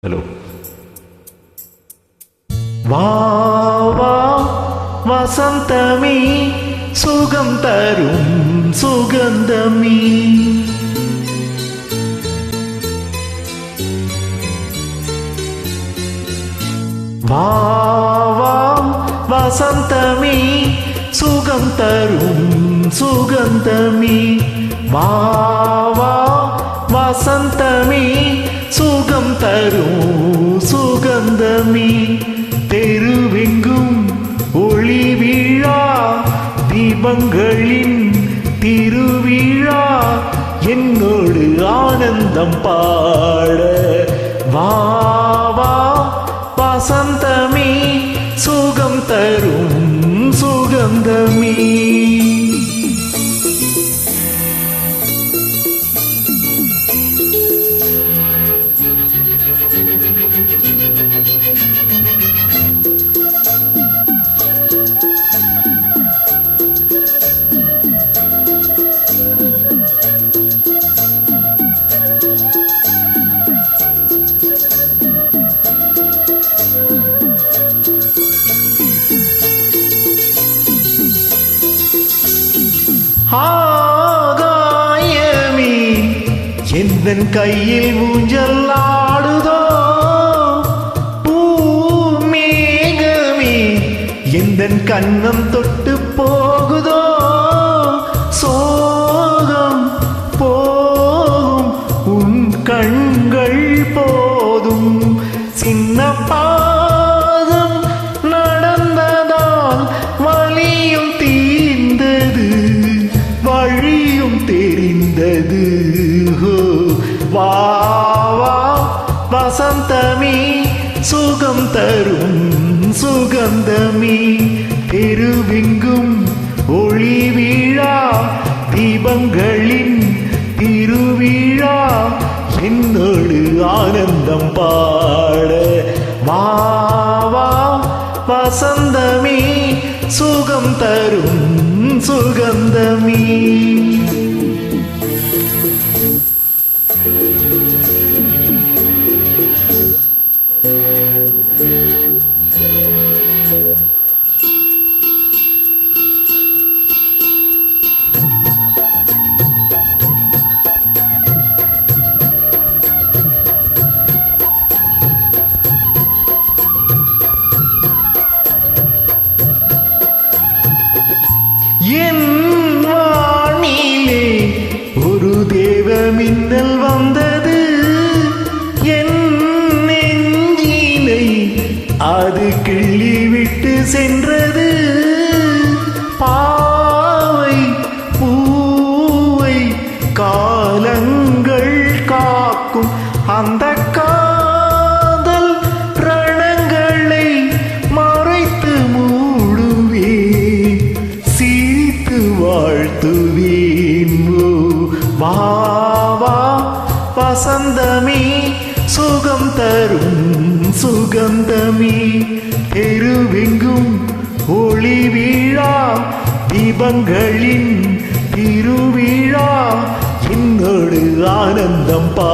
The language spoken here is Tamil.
ஹலோ. வா வா வசந்தமி சுகம் தரும் சுகந்தமி, வா வா வசந்தமி சுகம் தரும் சுகந்தமி, வா வா வசந்தமி சுகம் தரும் சுகந்தமி. தெருவெங்கும் ஒளி விழா தீபங்களின் திருவிழா, என்னோடு ஆனந்தம் பாட வா வா வசந்தமி சுகம் தரும் சுகந்தமி. ஆகாயமே எந்தன் கையில் ஊஞ்சல் ஆடுதோ, பூமேகமே எந்தன் கண்ணம் தொட்டு போகுதோ, சோகம் போகும் உன் கண்கள் போதும், சின்ன பாதம் நடந்ததால் வலியும் தீர்ந்தது வழியும் தெரிந்தது. வா வா வசந்தமி சுகம் தரும் சுகந்தமி, தெருவெங்கும் ஒளி விழா தீபங்களின் திருவிழா, என்னோடு ஆனந்தம் பாட வா வா வசந்தமி சுகம் தரும் சுகந்தமி. என் வானிலே ஒரு தேவ மின்னல் வந்தது, என் நெஞ்சினை அது கிள்ளி விட்டு சென்றது, பாவை பூவை காலங்கள் காக்கும் அந்த காதல் ரணங்களை மறைத்து மூடுவே சிரித்து வாழ்த்துவேன். வா வா வசந்தமி சுகம் தரும் சுகந்தமி, தெருவெங்கும் ஒளி விழா தீபங்களின் திருவிழா, என்னோடு ஆனந்தம் பா